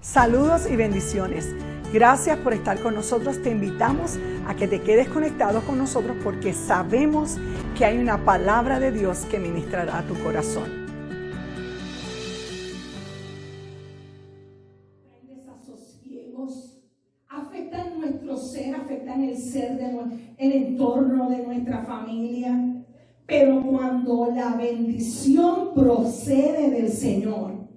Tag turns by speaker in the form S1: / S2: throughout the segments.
S1: Saludos y bendiciones. Gracias por estar con nosotros. Te invitamos a que te quedes conectado con nosotros porque sabemos que hay una palabra de Dios que ministrará a tu corazón.
S2: Desasosiegos afectan nuestro ser, afectan el ser el entorno de nuestra familia. Pero cuando la bendición procede del Señor,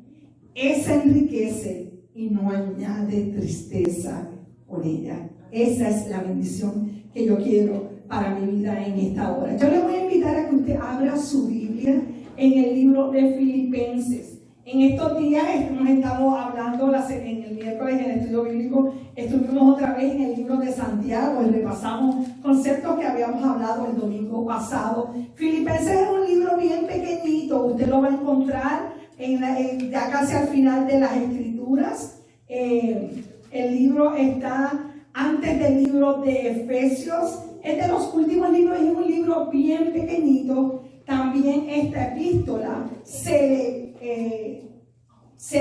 S2: esa enriquece y no añade tristeza con ella. Esa es la bendición que yo quiero para mi vida en esta hora. Yo le voy a invitar a que usted abra su Biblia en el libro de Filipenses. En estos días hemos estado hablando, en el miércoles en el estudio bíblico, estuvimos otra vez en el libro de Santiago y repasamos conceptos que habíamos hablado el domingo pasado. Filipenses es un libro bien pequeñito, usted lo va a encontrar ya casi al final de las Escrituras. El libro está antes del libro de Efesios, es de los últimos libros y es un libro bien pequeñito. También esta epístola se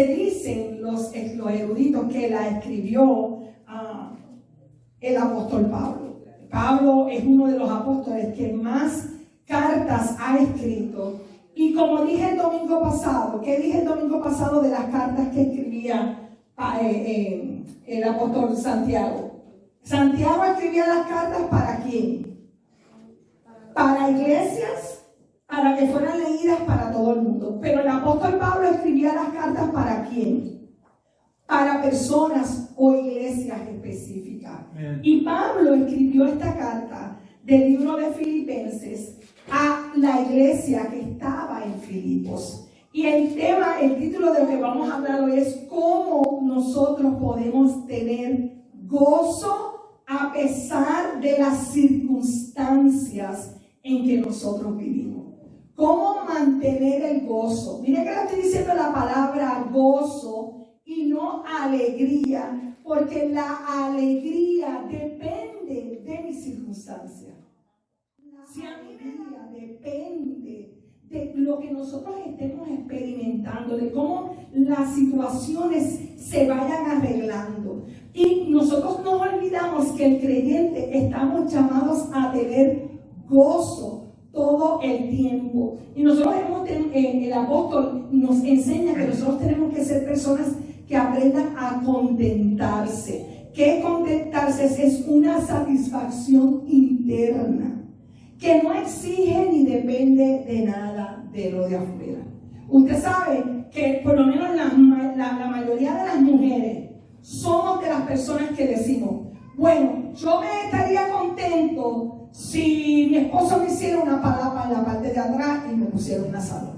S2: dicen los eruditos que la escribió el apóstol Pablo. Pablo es uno de los apóstoles que más cartas ha escrito. Y como dije el domingo pasado, ¿qué dije el domingo pasado de las cartas que escribía el apóstol Santiago? Santiago escribía las cartas ¿para quién? Para iglesias, para que fueran leídas para todo el mundo. Pero el apóstol Pablo escribía las cartas ¿para quién? Para personas o iglesias específicas. Y Pablo escribió esta carta del libro de Filipenses a la iglesia que estaba en Filipos. Y el título de lo que vamos a hablar hoy es cómo nosotros podemos tener gozo a pesar de las circunstancias en que nosotros vivimos. ¿Cómo mantener el gozo? Mire que le estoy diciendo la palabra gozo y no alegría, porque la alegría depende de mis circunstancias. La alegría depende de lo que nosotros estemos experimentando, de cómo las situaciones se vayan arreglando. Y nosotros nos olvidamos que el creyente estamos llamados a tener gozo todo el tiempo. Y nosotros el apóstol nos enseña que nosotros tenemos que ser personas que aprendan a contentarse. ¿Qué contentarse? Es una satisfacción interna que no exige ni depende de nada de lo de afuera. Usted sabe que por lo menos la mayoría de las mujeres somos de las personas que decimos, bueno, yo me estaría contento si mi esposo me hiciera una palapa en la parte de atrás y me pusiera una sala.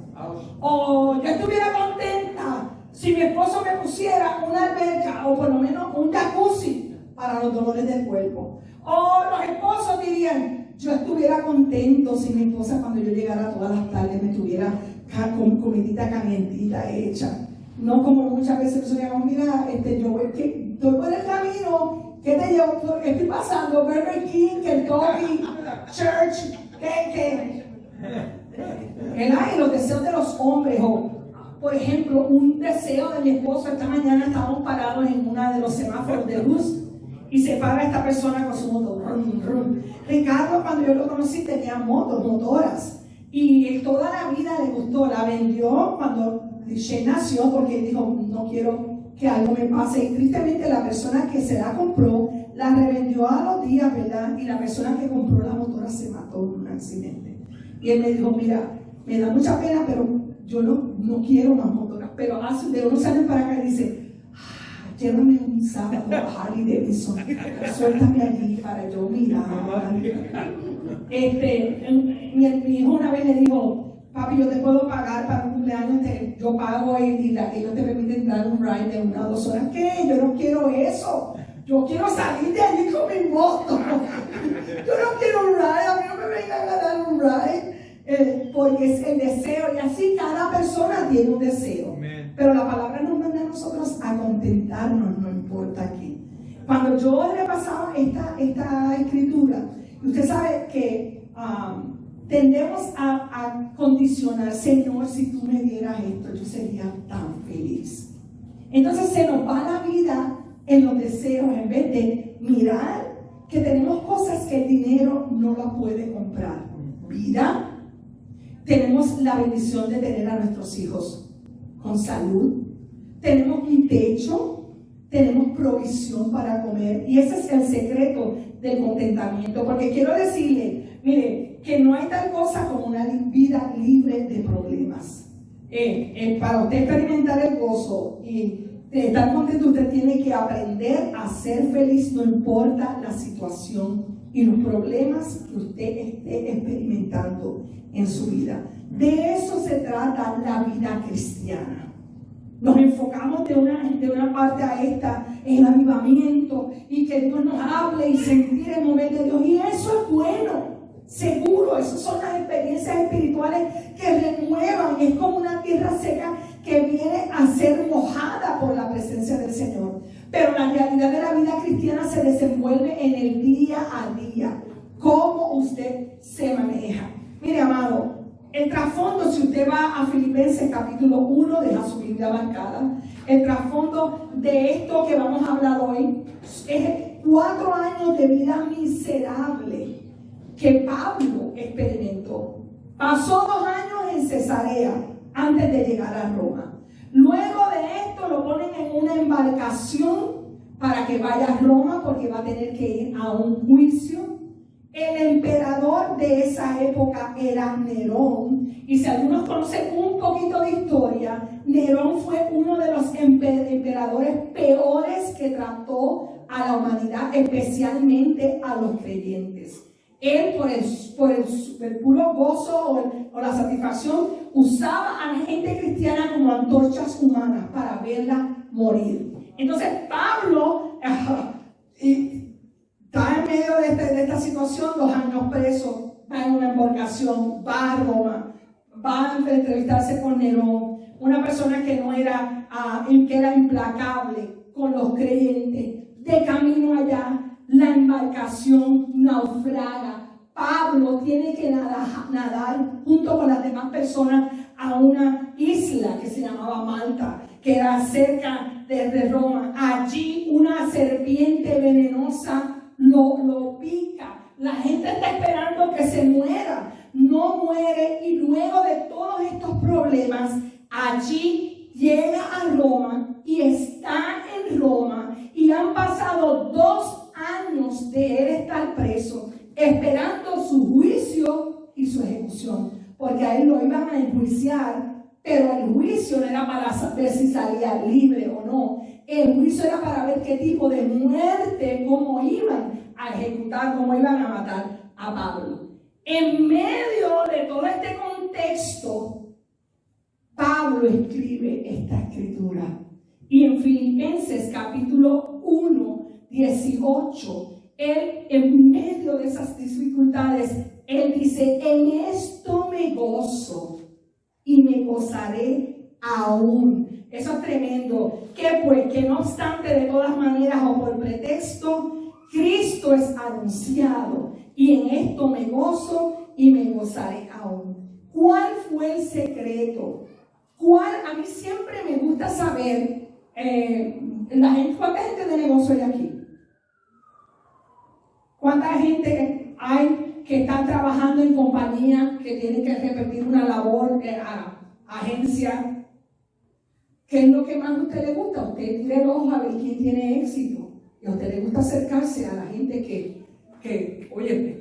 S2: O yo estuviera contenta si mi esposo me pusiera una alberca o por lo menos un jacuzzi para los dolores del cuerpo. O los esposos dirían, yo estuviera contento si mi esposa cuando yo llegara todas las tardes me tuviera con comidita calientita hecha. No como muchas veces nosotros digamos, mira, yo estoy por el camino, ¿qué te llevo? Estoy pasando Burger King, Kentucky, Church, y los deseos de los hombres. O, por ejemplo, un deseo de mi esposo. Esta mañana estábamos parados en uno de los semáforos de luz y se para esta persona con su moto. Rum, rum. Ricardo, cuando yo lo conocí, tenía motoras. Y él toda la vida le gustó. La vendió cuando Shane nació porque dijo, no quiero que algo me pase. Y tristemente la persona que se la compró, la revendió a los días, ¿verdad? Y la persona que compró la motora se mató en un accidente. Y él me dijo, mira, me da mucha pena, pero yo no quiero más motoras. Pero hace de unos años para acá dice, llévame un sábado a Harley Davidson, suéltame allí para yo mirar. Mi hijo una vez le dijo, papi, yo te puedo pagar para un cumpleaños, yo pago y ellos te permiten dar un ride de 1 o 2 horas. ¿Qué? Yo no quiero eso. Yo quiero salir de allí con mi moto. Yo no quiero un ride, a mí no me vengan a dar un ride. Porque es el deseo, y así cada persona tiene un deseo. Amen. Pero la palabra nos manda a nosotros a contentarnos, no importa qué. Cuando yo he repasado esta escritura, usted sabe que tendemos a condicionar, Señor, si tú me dieras esto, yo sería tan feliz. Entonces se nos va la vida en los deseos en vez de mirar que tenemos cosas que el dinero no las puede comprar. Vida. Tenemos la bendición de tener a nuestros hijos con salud. Tenemos un techo. Tenemos provisión para comer. Y ese es el secreto del contentamiento. Porque quiero decirle, mire, que no hay tal cosa como una vida libre de problemas. Para usted experimentar el gozo y estar contento, usted tiene que aprender a ser feliz, no importa la situación y los problemas que usted esté experimentando en su vida. De eso se trata la vida cristiana. Nos enfocamos de una parte a esta en el avivamiento y que Dios nos hable y sentir el mover de Dios. Y eso es bueno, seguro. Esas son las experiencias espirituales que renuevan. Es como una tierra seca que viene a ser mojada por la presencia del Señor. Pero la realidad de la vida cristiana se desenvuelve en el día a día. Cómo usted se maneja. Mire, amado, el trasfondo, si usted va a Filipenses capítulo 1, deja su Biblia marcada, el trasfondo de esto que vamos a hablar hoy es 4 años de vida miserable que Pablo experimentó. Pasó 2 años en Cesarea antes de llegar a Roma. Luego de esto lo ponen en una embarcación para que vaya a Roma porque va a tener que ir a un juicio. El emperador de esa época era Nerón. Y si algunos conocen un poquito de historia, Nerón fue uno de los emperadores peores que trató a la humanidad, especialmente a los creyentes. Él, por el puro gozo o la satisfacción, usaba a la gente cristiana como antorchas humanas para verla morir. Entonces Pablo está en medio de esta situación, 2 años preso, va en una embarcación, va a Roma, va a entrevistarse con Nerón, una persona que era implacable con los creyentes. De camino allá, la embarcación naufraga. Pablo tiene que nadar junto con las demás personas a una isla que se llamaba Malta, que era cerca de Roma. Allí una serpiente venenosa lo pica. La gente está esperando que se muera, no muere, y luego de todos estos problemas, allí llega a Roma y está en Roma, y han pasado 2 años de él estar preso, esperando su juicio y su ejecución, porque a él lo iban a enjuiciar, pero el juicio no era para saber si salía libre o no. El juicio era para ver qué tipo de muerte, cómo iban a ejecutar, cómo iban a matar a Pablo. En medio de todo este contexto, Pablo escribe esta escritura. Y en Filipenses capítulo 1, 18, él, en medio de esas dificultades, él dice: en esto me gozo y me gozaré aún. Eso es tremendo. Que pues, que no obstante, de todas maneras o por pretexto, Cristo es anunciado, y en esto me gozo y me gozaré aún. ¿Cuál fue el secreto? A mí siempre me gusta saber, ¿cuánta gente de negocio hay aquí? ¿Cuánta gente hay que está trabajando en compañía que tiene que repetir una labor a agencia? ¿Qué es lo que más a usted le gusta? Usted tira el ojo a ver quién tiene éxito. Y a usted le gusta acercarse a la gente que oye,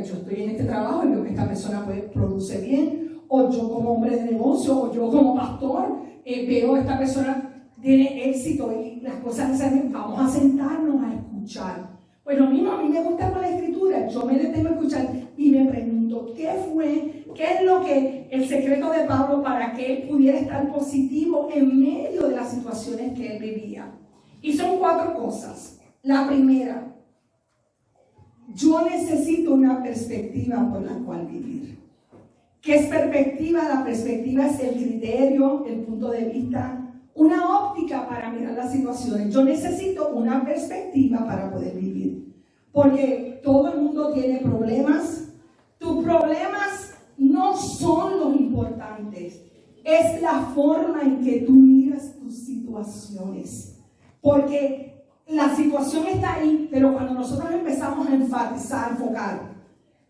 S2: yo estoy en este trabajo y veo que esta persona produce bien, o yo como hombre de negocio, o yo como pastor, veo que esta persona tiene éxito y las cosas se hacen. Vamos a sentarnos a escuchar. Pues lo mismo, a mí me gusta con la escritura. Yo me detengo a escuchar y me pregunto, ¿qué es lo que el secreto de Pablo para que él pudiera estar positivo en medio de las situaciones que él vivía? Y son 4 cosas. La primera, yo necesito una perspectiva por la cual vivir. ¿Qué es perspectiva? La perspectiva es el criterio, el punto de vista, una óptica para mirar las situaciones. Yo necesito una perspectiva para poder vivir, porque todo el mundo tiene problemas. Tus problemas no son los importantes, es la forma en que tú miras tus situaciones. Porque la situación está ahí, pero cuando nosotros empezamos a enfatizar, a enfocar,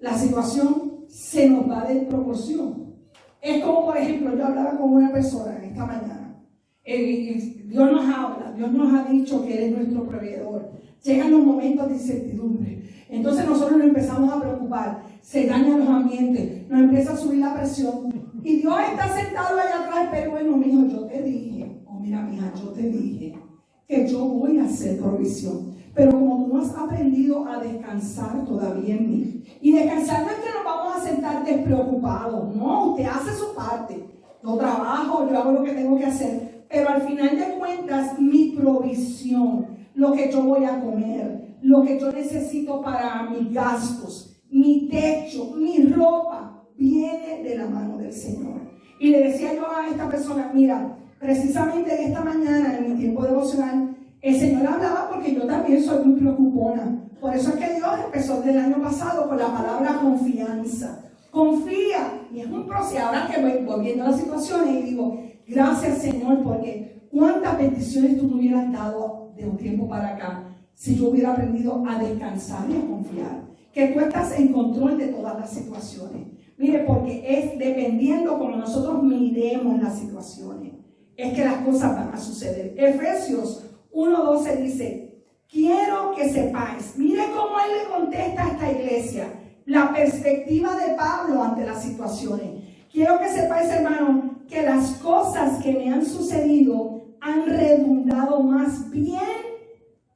S2: la situación se nos va de proporción. Es como, por ejemplo, yo hablaba con una persona esta mañana. Dios nos habla, Dios nos ha dicho que Él es nuestro proveedor. Llegan los momentos de incertidumbre. Entonces nosotros nos empezamos a preocupar. Se dañan los ambientes, nos empieza a subir la presión. Y Dios está sentado allá atrás, pero bueno, mijo, yo te dije, mira, mija, yo te dije que yo voy a hacer provisión. Pero como tú no has aprendido a descansar todavía en mí, y descansar no es que nos vamos a sentar despreocupados, no, usted hace su parte. Yo trabajo, yo hago lo que tengo que hacer, pero al final de cuentas, mi provisión, lo que yo voy a comer, lo que yo necesito para mis gastos, mi techo, mi ropa, viene de la mano del Señor. Y le decía yo a esta persona, mira, precisamente esta mañana en mi tiempo devocional, el Señor hablaba porque yo también soy muy preocupona. Por eso es que Dios empezó desde el año pasado con la palabra confianza. Confía. Y es un proceso. Ahora que voy viendo las situaciones y digo, gracias Señor, porque cuántas bendiciones tú me hubieras dado de un tiempo para acá si yo hubiera aprendido a descansar y a confiar. Que tú estás en control de todas las situaciones. Mire, porque es dependiendo como nosotros miremos las situaciones, es que las cosas van a suceder. Efesios 1:12 dice, quiero que sepáis, mire cómo él le contesta a esta iglesia, la perspectiva de Pablo ante las situaciones. Quiero que sepáis, hermano, que las cosas que me han sucedido han redundado más bien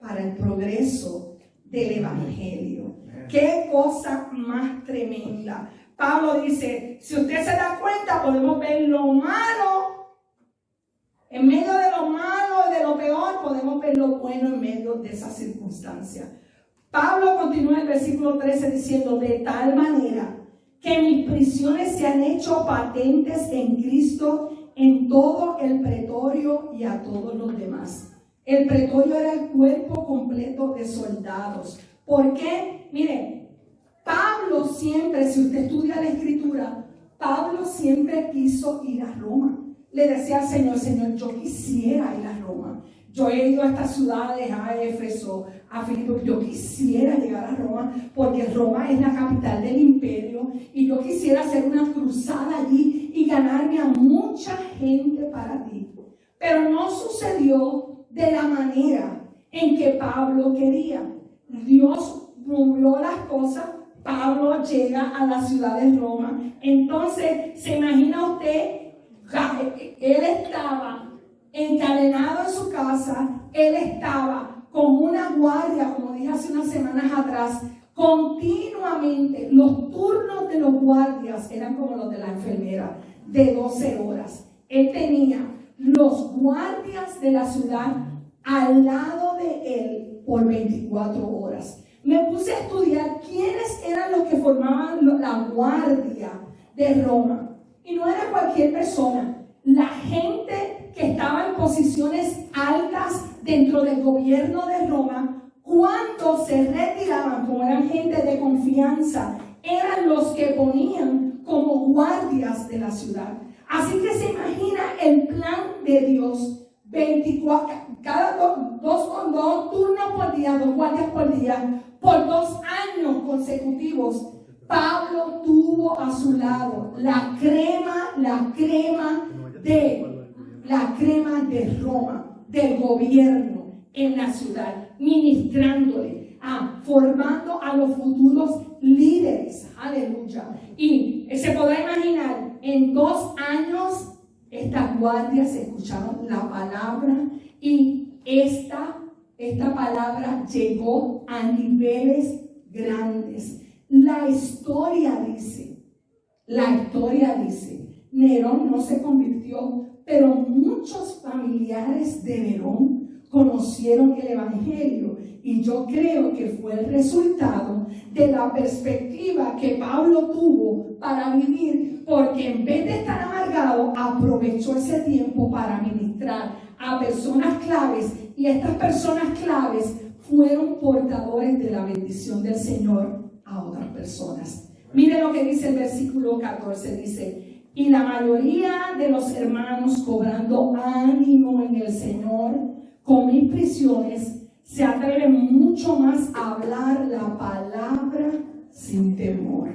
S2: para el progreso del Evangelio. Qué cosa más tremenda. Pablo dice, si usted se da cuenta, podemos ver lo malo. En medio de lo malo y de lo peor, podemos ver lo bueno en medio de esas circunstancias. Pablo continúa en el versículo 13 diciendo, de tal manera que mis prisiones se han hecho patentes en Cristo en todo el pretorio y a todos los demás. El pretorio era el cuerpo completo de soldados. ¿Por qué? Miren, Pablo siempre, si usted estudia la Escritura, Pablo siempre quiso ir a Roma. Le decía al Señor, Señor, yo quisiera ir a Roma. Yo he ido a estas ciudades, a Éfeso, a Filipos, yo quisiera llegar a Roma, porque Roma es la capital del imperio, y yo quisiera hacer una cruzada allí y ganarme a mucha gente para ti. Pero no sucedió de la manera en que Pablo quería. Dios movió las cosas. Pablo llega a la ciudad de Roma. Entonces, ¿se imagina usted? Él estaba encadenado en su casa, él estaba con una guardia, como dije hace unas semanas atrás, continuamente. Los turnos de los guardias eran como los de la enfermera, de 12 horas. Él tenía los guardias de la ciudad al lado de él por 24 horas. Me puse a estudiar quiénes eran los que formaban la guardia de Roma. Y no era cualquier persona. La gente que estaba en posiciones altas dentro del gobierno de Roma, cuando se retiraban, como eran gente de confianza, eran los que ponían como guardias de la ciudad. Así que se imagina el plan de Dios. 24, cada dos turnos por día, 2 guardias por día, por 2 años consecutivos. Pablo tuvo a su lado la crema de Roma, del gobierno en la ciudad, ministrándole, formando a los futuros líderes. Aleluya. Y se podrá imaginar, en 2 años estas guardias escucharon la palabra, y esta palabra llegó a niveles grandes. La historia dice, Nerón no se convirtió, pero muchos familiares de Nerón conocieron el Evangelio, y yo creo que fue el resultado de la perspectiva que Pablo tuvo para vivir, porque en vez de estar amargado, aprovechó ese tiempo para ministrar a personas claves, y estas personas claves fueron portadores de la bendición del Señor a otras personas. Mire lo que dice el versículo 14, dice, y la mayoría de los hermanos, cobrando ánimo en el Señor, con mis prisiones, se atreven mucho más a hablar la palabra sin temor.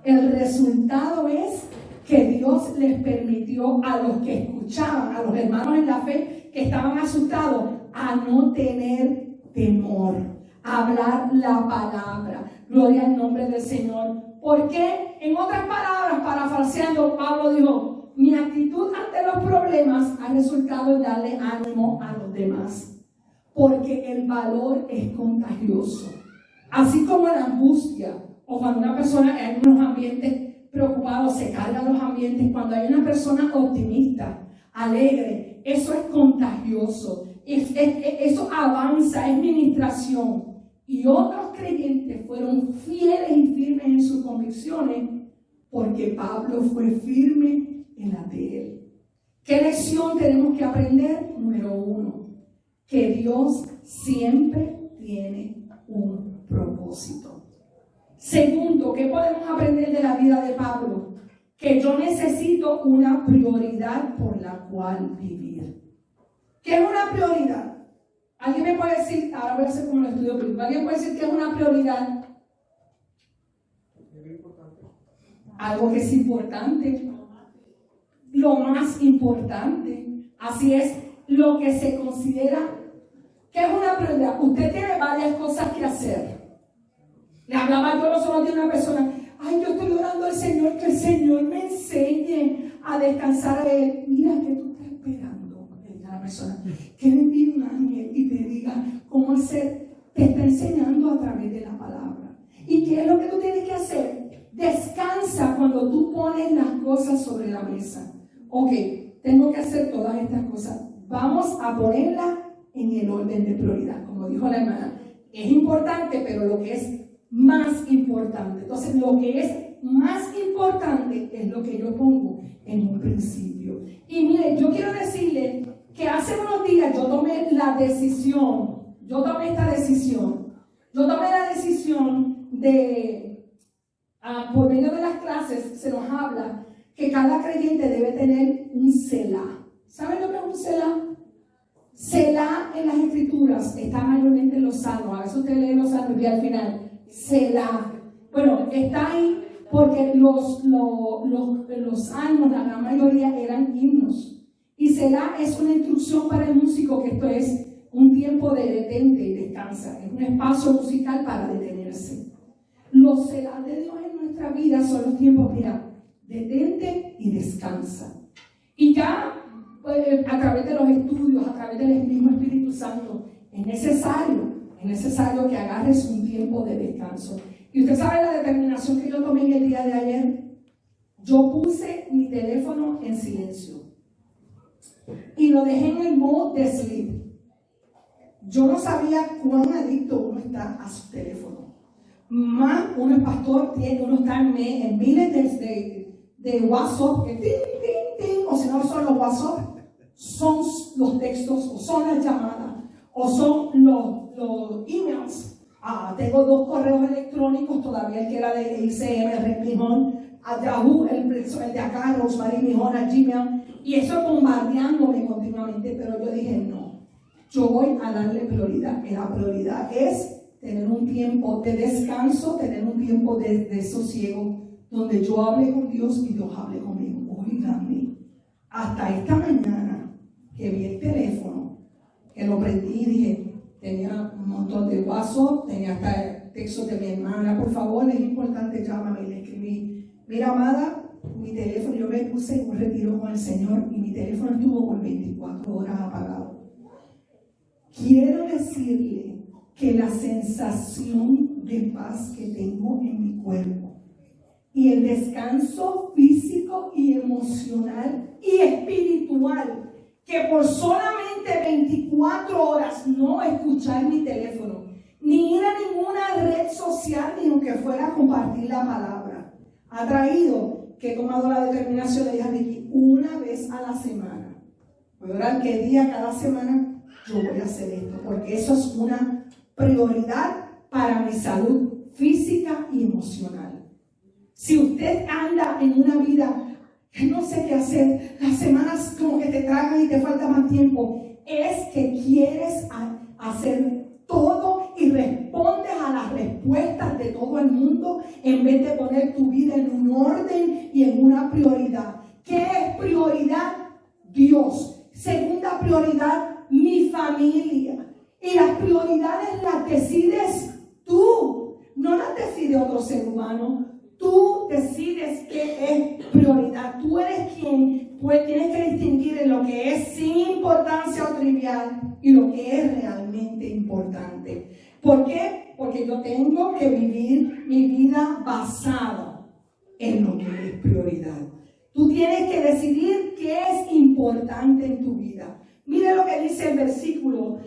S2: El resultado es que Dios les permitió a los que escuchaban, a los hermanos en la fe que estaban asustados, a no tener temor, a hablar la palabra. Gloria al nombre del Señor. Porque, en otras palabras, parafraseando, Pablo dijo: mi actitud ante los problemas ha resultado en darle ánimo a los demás. Porque el valor es contagioso. Así como la angustia, o cuando una persona en unos ambientes preocupados se carga los ambientes, cuando hay una persona optimista, alegre, eso es contagioso. Eso avanza, es ministración. Y otros creyentes fueron fieles y firmes en sus convicciones porque Pablo fue firme en la de él. ¿Qué lección tenemos que aprender? Número 1, que Dios siempre tiene un propósito. Segundo, ¿qué podemos aprender de la vida de Pablo? Que yo necesito una prioridad por la cual vivir. ¿Qué es una prioridad? ¿Alguien me puede decir? Ahora voy a hacer como el estudio bíblico. ¿Alguien puede decir qué es una prioridad? Algo que es importante. Lo más importante. Así es, lo que se considera que es una prioridad. Usted tiene varias cosas que hacer. Le hablaba yo los otros días a una persona: ay, yo estoy orando al Señor, que el Señor me enseñe a descansar a Él. Mira, que tú estás esperando, le diga a la persona, que le envíe un ángel y te diga cómo hacer. Te está enseñando a través de la palabra. ¿Y qué es lo que tú tienes que hacer? Descansa cuando tú pones las cosas sobre la mesa. Ok, tengo que hacer todas estas cosas. Vamos a ponerlas en el orden de prioridad. Como dijo la hermana, es importante, pero lo que es más importante. Entonces, lo que es más importante es lo que yo pongo en un principio. Y mire, yo quiero decirle que hace unos días yo tomé la decisión, de, por medio de las clases, se nos habla que cada creyente debe tener un Selah. ¿Saben lo que es un Selah? Selah en las Escrituras está mayormente en los Salmos. A veces usted lee los Salmos y al final Selah. Bueno, está ahí porque los salmos, la gran mayoría eran himnos. Y Selah es una instrucción para el músico, que esto es un tiempo de detente y descansa. Es un espacio musical para detenerse. Los Selah de Dios en nuestra vida son los tiempos, mira, detente y descansa. Y ya a través de los estudios, a través del mismo Espíritu Santo, es necesario que agarres un tiempo de descanso. Y usted sabe la determinación que yo tomé en el día de ayer. Yo puse mi teléfono en silencio y lo dejé en el modo de sleep. Yo no sabía cuán adicto uno está a su teléfono. Más uno es pastor, uno está en miles de WhatsApp, que o si no son los WhatsApp, son los textos, o son las llamadas, o son los emails. Tengo 2 correos electrónicos, todavía el que era de ICM, Rick Mijón, a Yahoo, el de acá, Rosemary Mijón, a Gmail, y eso bombardeándome continuamente. Pero yo dije, no, yo voy a darle prioridad. Y la prioridad es tener un tiempo de descanso, tener un tiempo de sosiego, donde yo hable con Dios y Dios hable conmigo. Oígame, hasta esta mañana que vi el teléfono, que lo prendí y dije, tenía un montón de WhatsApp, tenía hasta textos de mi hermana: por favor, es importante, llámame. Y le escribí: mira, amada, mi teléfono, yo me puse en un retiro con el Señor y mi teléfono estuvo por 24 horas apagado. Quiero decirle que la sensación de paz que tengo en mi cuerpo y el descanso físico y emocional y espiritual, que por solamente 24 horas no escuchar mi teléfono, ni ir a ninguna red social, ni aunque fuera a compartir la palabra, ha traído que he tomado la determinación de dejar aquí una vez a la semana. Voy a orar qué día cada semana yo voy a hacer esto, porque eso es una prioridad para mi salud física y emocional. Si usted anda en una vida que no sé qué hacer, las semanas como que te tragan y te falta más tiempo, es que quieres hacer todo y respondes a las respuestas de todo el mundo en vez de poner tu vida en un orden y en una prioridad. ¿Qué es prioridad? Dios. Segunda prioridad, mi familia. Y las prioridades las decides tú, no las decide otro ser humano. Tú decides qué es prioridad. Tú eres quien tienes que distinguir en lo que es sin importancia o trivial y lo que es realmente importante. ¿Por qué? Porque yo tengo que vivir mi vida basada en lo que es prioridad. Tú tienes que decidir qué es importante en tu vida. Mire lo que dice el versículo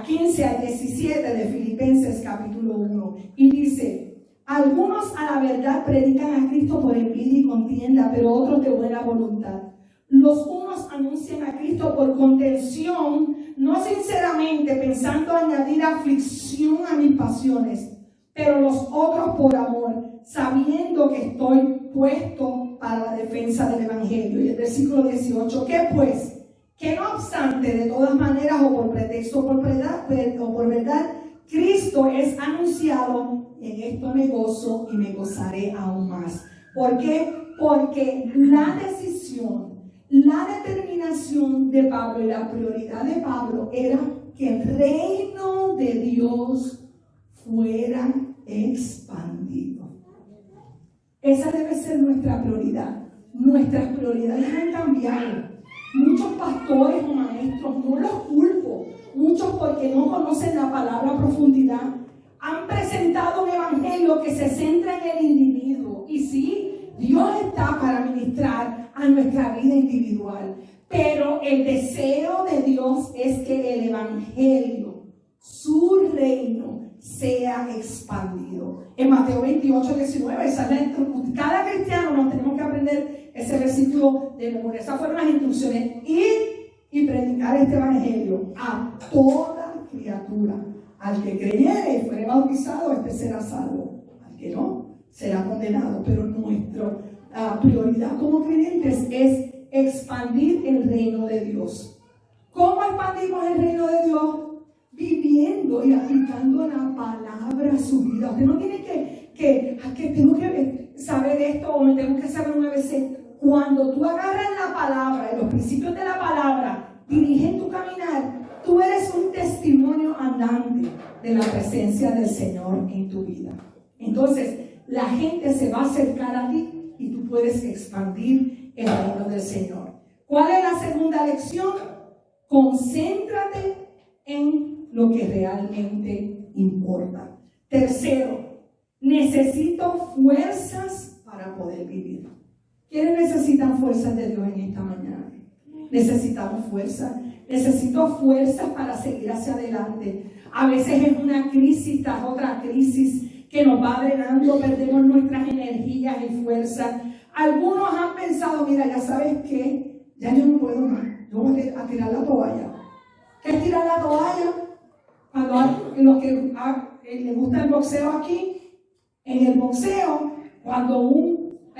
S2: 15 al 17 de Filipenses capítulo 1. Y dice: algunos a la verdad predican a Cristo por envidia y contienda, pero otros de buena voluntad. Los unos anuncian a Cristo por contención, no sinceramente, pensando añadir aflicción a mis pasiones, pero los otros por amor, sabiendo que estoy puesto para la defensa del Evangelio. Y el versículo 18, ¿qué pues? Que no obstante, de todas maneras, o por pretexto o por verdad, Cristo es anunciado, en esto me gozo y me gozaré aún más. ¿Por qué? Porque la decisión, la determinación de Pablo y la prioridad de Pablo era que el reino de Dios fuera expandido. Esa debe ser nuestra prioridad. Nuestras prioridades han cambiado. Muchos pastores o maestros, no los culpo, muchos porque no conocen la palabra a profundidad, han presentado un evangelio que se centra en el individuo. Y sí, Dios está para ministrar a nuestra vida individual, pero el deseo de Dios es que el evangelio, su reino, sea expandido. En Mateo 28, 19, cada cristiano nos tenemos que aprender ese versículo de memoria. Esas fueron las instrucciones: ir y predicar este evangelio a toda criatura. Al que creyere y fuere bautizado, este será salvo. Al que no, será condenado. Pero nuestra prioridad como creyentes es expandir el reino de Dios. ¿Cómo expandimos el reino de Dios? Viviendo y aplicando la palabra a su vida. Usted no tiene que tengo que saber esto o me tengo que saber una vez. Cuando tú agarras la palabra y los principios de la palabra dirigen tu caminar, tú eres un testimonio andante de la presencia del Señor en tu vida. Entonces, la gente se va a acercar a ti y tú puedes expandir el reino del Señor. ¿Cuál es la segunda lección? Concéntrate en lo que realmente importa. Tercero, necesito fuerzas para poder vivir. ¿Quiénes necesitan fuerzas de Dios en esta mañana? Necesitamos fuerza. Necesito fuerzas para seguir hacia adelante. A veces es una crisis tras otra crisis que nos va drenando, perdemos nuestras energías y fuerzas. Algunos han pensado: mira, ya sabes qué, ya yo no puedo más, yo voy a tirar la toalla. ¿Qué es tirar la toalla? Cuando los que les gusta el boxeo aquí, en el boxeo, cuando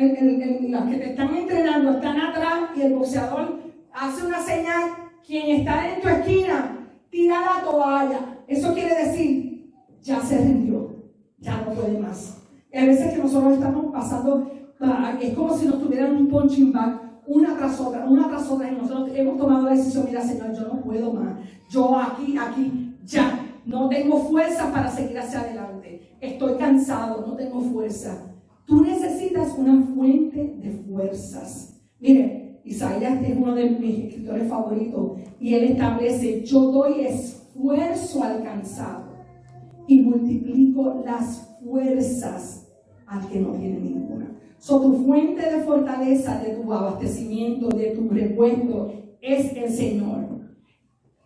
S2: los que te están entrenando están atrás y el boxeador hace una señal, quien está en tu esquina, tira la toalla. Eso quiere decir, ya se rindió, ya no puede más. Y a veces que nosotros estamos pasando, es como si nos tuvieran un punching bag, una tras otra, y nosotros hemos tomado la decisión: mira, Señor, yo no puedo más, yo aquí, ya, no tengo fuerza para seguir hacia adelante, estoy cansado, no tengo fuerza. Tú necesitas una fuente de fuerzas. Mire, Isaías es uno de mis escritores favoritos y él establece: yo doy esfuerzo al cansado y multiplico las fuerzas al que no tiene ninguna. Tu fuente de fortaleza, de tu abastecimiento, de tu repuesto, es el Señor.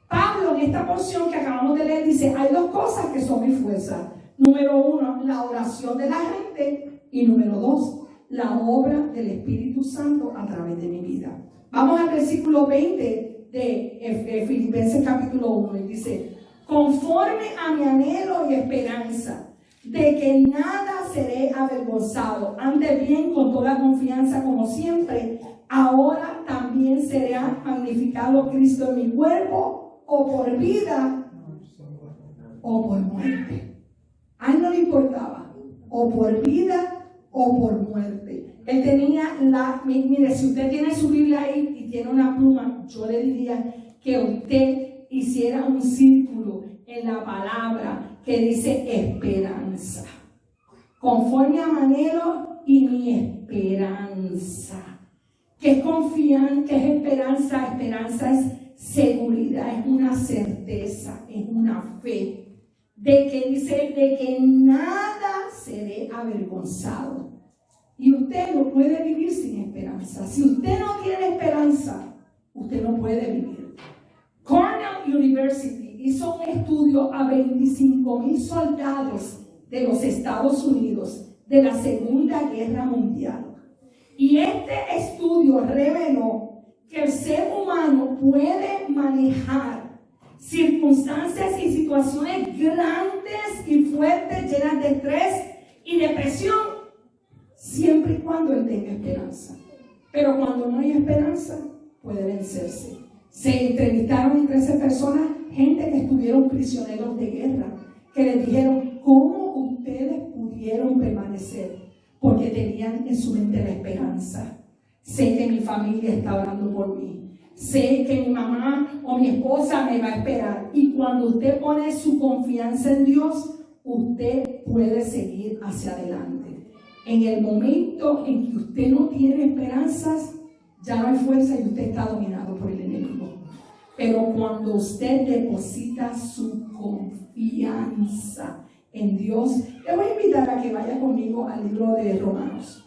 S2: Pablo, en esta porción que acabamos de leer, dice: hay dos cosas que son mi fuerza. Número 1, la oración de la gente. Y número 2, la obra del Espíritu Santo a través de mi vida. Vamos al versículo 20 de Filipenses capítulo 1. Y dice: conforme a mi anhelo y esperanza de que nada seré avergonzado, antes bien con toda confianza como siempre, ahora también será magnificado Cristo en mi cuerpo, o por vida o por muerte. A él no le importaba, o por vida o por muerte. Él tenía mire, si usted tiene su Biblia ahí y tiene una pluma, yo le diría que usted hiciera un círculo en la palabra que dice esperanza. Conforme a Manelo y mi esperanza. ¿Qué es confianza? ¿Qué es esperanza? Esperanza es seguridad, es una certeza, es una fe. De que dice, de que nada seré avergonzado. Y usted no puede vivir sin esperanza. Si usted no tiene esperanza, usted no puede vivir. Cornell University hizo un estudio a 25,000 soldados de los Estados Unidos de la Segunda Guerra Mundial. Y este estudio reveló que el ser humano puede manejar circunstancias y situaciones grandes y fuertes, llenas de estrés y depresión, siempre y cuando él tenga esperanza. Pero cuando no hay esperanza, puede vencerse. Se entrevistaron entre 13 personas, gente que estuvieron prisioneros de guerra, que les dijeron, ¿cómo ustedes pudieron permanecer? Porque tenían en su mente la esperanza. Sé que mi familia está orando por mí. Sé que mi mamá o mi esposa me va a esperar. Y cuando usted pone su confianza en Dios, usted puede seguir hacia adelante. En el momento en que usted no tiene esperanzas, ya no hay fuerza y usted está dominado por el enemigo. Pero cuando usted deposita su confianza en Dios, le voy a invitar a que vaya conmigo al libro de Romanos,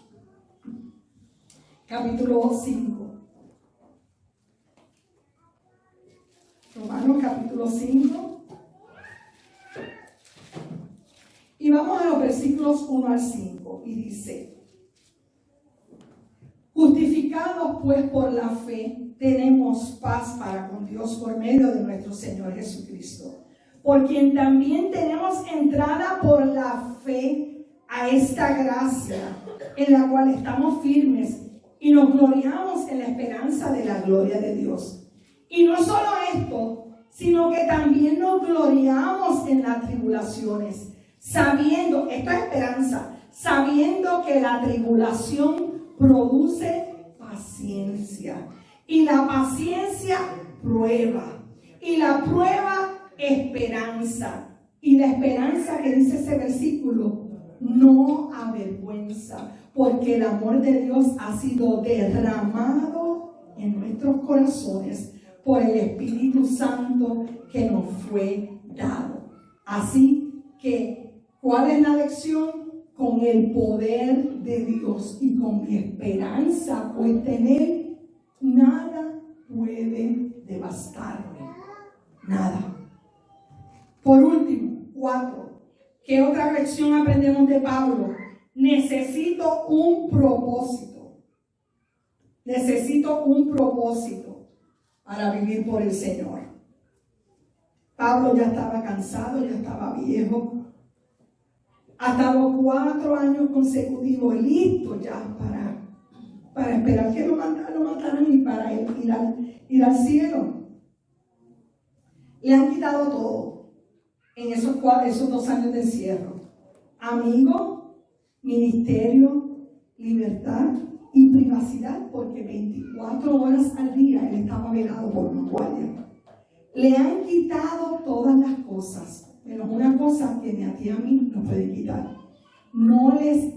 S2: capítulo 5. Romanos capítulo 5. Y vamos a los versículos 1 al 5. Y dice: justificados pues por la fe, tenemos paz para con Dios por medio de nuestro Señor Jesucristo, por quien también tenemos entrada por la fe a esta gracia, en la cual estamos firmes y nos gloriamos en la esperanza de la gloria de Dios. Y no solo esto, sino que también nos gloriamos en las tribulaciones, sabiendo, esto es esperanza, sabiendo que la tribulación produce paciencia, y la paciencia prueba, y la prueba esperanza, y la esperanza que dice ese versículo no avergüenza, porque el amor de Dios ha sido derramado en nuestros corazones por el Espíritu Santo que nos fue dado. Así que, ¿cuál es la lección? Con el poder de Dios y con mi esperanza puesta en Él, nada puede devastarme. Nada. Por último, 4. ¿Qué otra lección aprendemos de Pablo? Necesito un propósito. Necesito un propósito para vivir por el Señor. Pablo ya estaba cansado, ya estaba viejo. Ha estado 4 años consecutivos listo ya para esperar que lo mataran y para ir al cielo. Le han quitado todo en esos 2 años de encierro. Amigo, ministerio, libertad y privacidad, porque 24 horas al día él estaba velado por un guardia. Le han quitado todas las cosas, menos una cosa que ni a ti a mí nos puede quitar. No les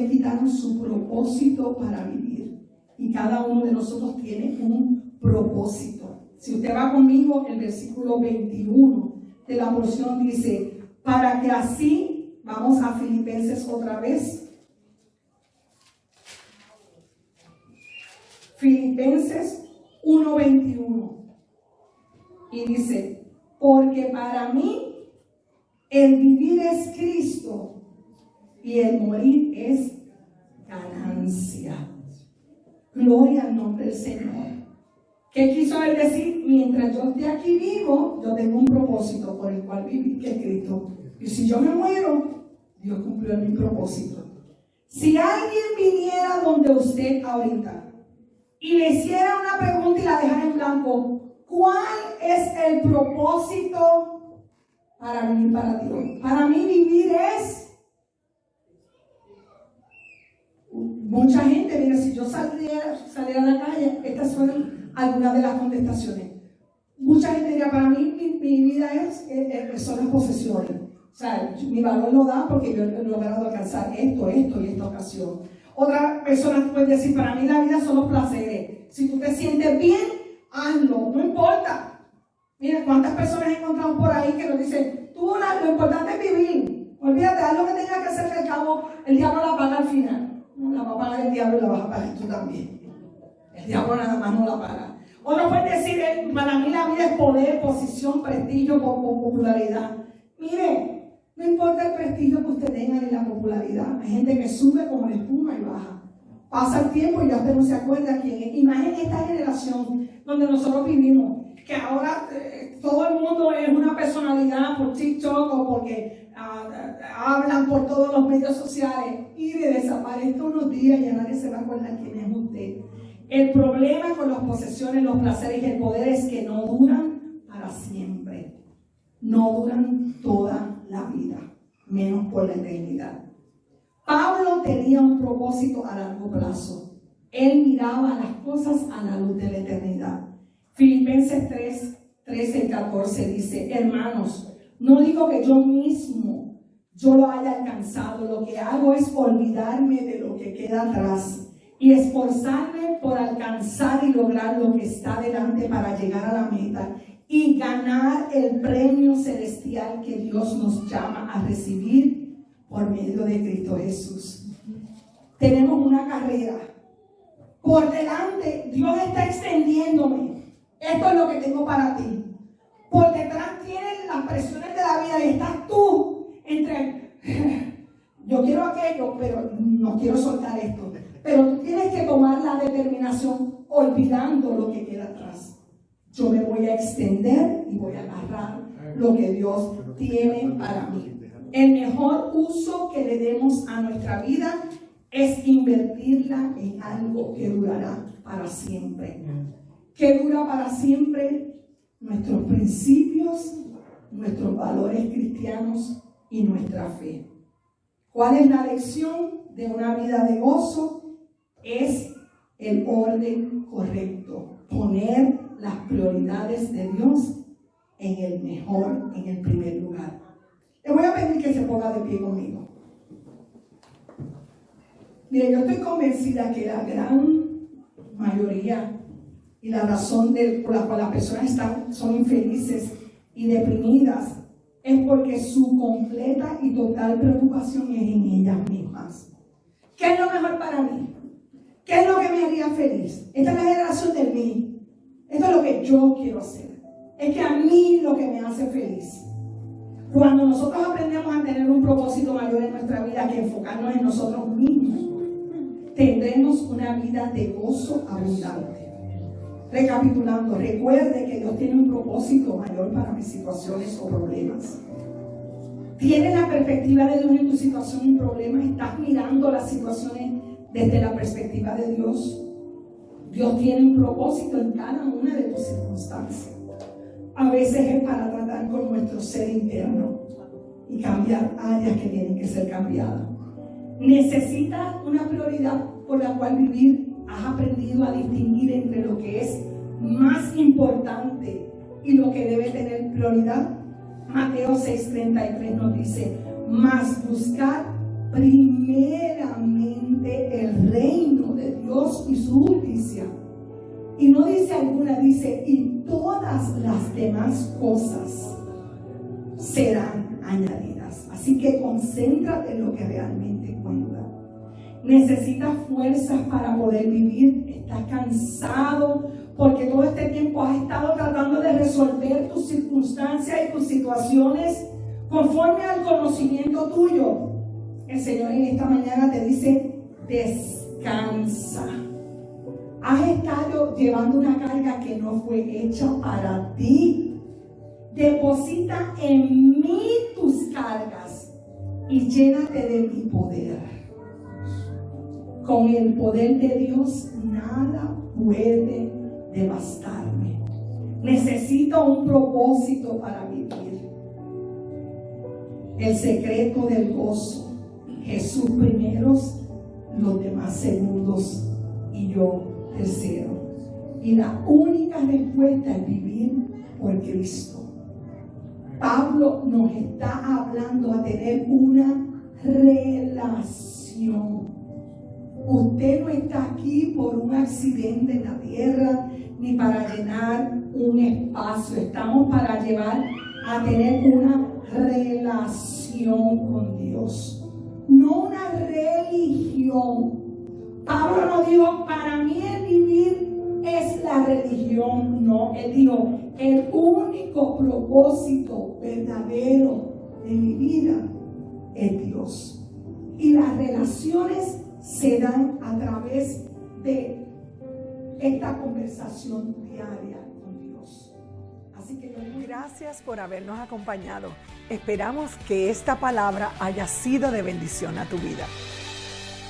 S2: quitaron su propósito para vivir. Y cada uno de nosotros tiene un propósito. Si usted va conmigo, el versículo 21 de la porción dice, para que así, vamos a Filipenses otra vez. Filipenses 1:21. Y dice, porque para mí el vivir es Cristo y el morir es ganancia. Gloria al nombre del Señor. ¿Qué quiso él decir? Mientras yo esté aquí vivo, yo tengo un propósito por el cual vivir, que es Cristo. Y si yo me muero, Dios cumplió mi propósito. Si alguien viniera donde usted ahorita y le hiciera una pregunta y la dejara en blanco, ¿Cuál es el propósito para vivir para Dios? Para mí vivir es... Mucha gente, mira, si yo saliera a la calle, estas son algunas de las contestaciones. Mucha gente diría, para mí mi vida son las posesiones. O sea, mi valor lo da porque yo he logrado alcanzar esto y esta ocasión. Otras personas pueden decir, para mí la vida son los placeres. Si tú te sientes bien, hazlo, no importa. Mira, cuántas personas he encontrado por ahí que nos dicen, lo importante es vivir. Olvídate, haz lo que tengas que hacer, que al cabo el diablo la paga al final. No la va a pagar el diablo y la vas a pagar tú también. El diablo nada más no la paga. Otros pueden decir, para mí la vida es poder, posición, prestigio, popularidad. Mire, no importa el prestigio que usted tenga ni la popularidad. Hay gente que sube como la espuma y baja. Pasa el tiempo y ya usted no se acuerda quién es. Y más en esta generación donde nosotros vivimos, que ahora todo el mundo es una personalidad por TikTok o porque hablan por todos los medios sociales y desaparece unos días y ya nadie se va a acordar quién es usted. El problema con las posesiones, los placeres y el poder es que no duran para siempre. No duran toda la vida, menos por la eternidad. Pablo tenía un propósito a largo plazo. Él miraba las cosas a la luz de la eternidad. Filipenses 3, 13 y 14 dice, hermanos, no digo que yo mismo lo haya alcanzado, lo que hago es olvidarme de lo que queda atrás y esforzarme por alcanzar y lograr lo que está delante para llegar a la meta y ganar el premio celestial que Dios nos llama a recibir por medio de Cristo Jesús. Tenemos una carrera por delante. Dios está extendiéndome. Esto es lo que tengo para ti. Por detrás tienen las presiones de la vida y estás tú entre yo quiero aquello, pero no quiero soltar esto. Pero tú tienes que tomar la determinación olvidando lo que queda atrás. Yo me voy a extender y voy a agarrar lo que Dios tiene para mí. El mejor uso que le demos a nuestra vida es invertirla en algo que durará para siempre. ¿Qué dura para siempre? Nuestros principios, nuestros valores cristianos y nuestra fe. ¿Cuál es la lección de una vida de gozo? Es el orden correcto. Poner las prioridades de Dios en el primer lugar. Le voy a pedir que se ponga de pie conmigo. Mire, yo estoy convencida que la gran mayoría y la razón por la cual las personas son infelices y deprimidas es porque su completa y total preocupación es en ellas mismas. ¿Qué es lo mejor para mí? ¿Qué es lo que me haría feliz? Esta es la generación de mí. Esto es lo que yo quiero hacer. Es que a mí lo que me hace feliz. Cuando nosotros aprendemos a tener un propósito mayor en nuestra vida que enfocarnos en nosotros mismos, tendremos una vida de gozo abundante. Recapitulando, recuerde que Dios tiene un propósito mayor para mis situaciones o problemas. ¿Tienes la perspectiva de Dios en tu situación y problema? ¿Estás mirando las situaciones desde la perspectiva de Dios? Dios tiene un propósito en cada una de tus circunstancias. A veces es para tratar con nuestro ser interno y cambiar áreas que tienen que ser cambiadas. ¿Necesitas una prioridad por la cual vivir? ¿Has aprendido a distinguir entre lo que es más importante y lo que debe tener prioridad? Mateo 6:33 nos dice, mas buscar primeramente el reino de Dios y su justicia. Y no dice alguna, dice, y todas las demás cosas serán añadidas. Así que concéntrate en lo que realmente cuenta. Necesitas fuerzas para poder vivir. Estás cansado porque todo este tiempo has estado tratando de resolver tus circunstancias y tus situaciones conforme al conocimiento tuyo. El Señor en esta mañana te dice, descansa. Has estado llevando una carga que no fue hecha para ti. Deposita en mí tus cargas y llénate de mi poder. Con el poder de Dios nada puede devastarme. Necesito un propósito para vivir. El secreto del gozo. Jesús primeros, los demás segundos y yo tercero. Y la única respuesta es vivir por Cristo. Pablo nos está hablando a tener una relación. Usted no está aquí por un accidente en la tierra ni para llenar un espacio. Estamos para llevar a tener una relación con Dios. No una religión. Pablo no dijo, para mí el vivir es la religión. No, él dijo, el único propósito verdadero de mi vida es Dios. Y las relaciones se dan a través de esta conversación diaria con Dios. Así que
S1: gracias por habernos acompañado. Esperamos que esta palabra haya sido de bendición a tu vida.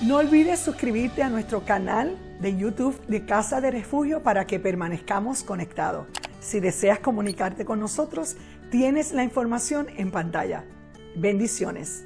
S1: No olvides suscribirte a nuestro canal de YouTube de Casa de Refugio para que permanezcamos conectados. Si deseas comunicarte con nosotros, tienes la información en pantalla. Bendiciones.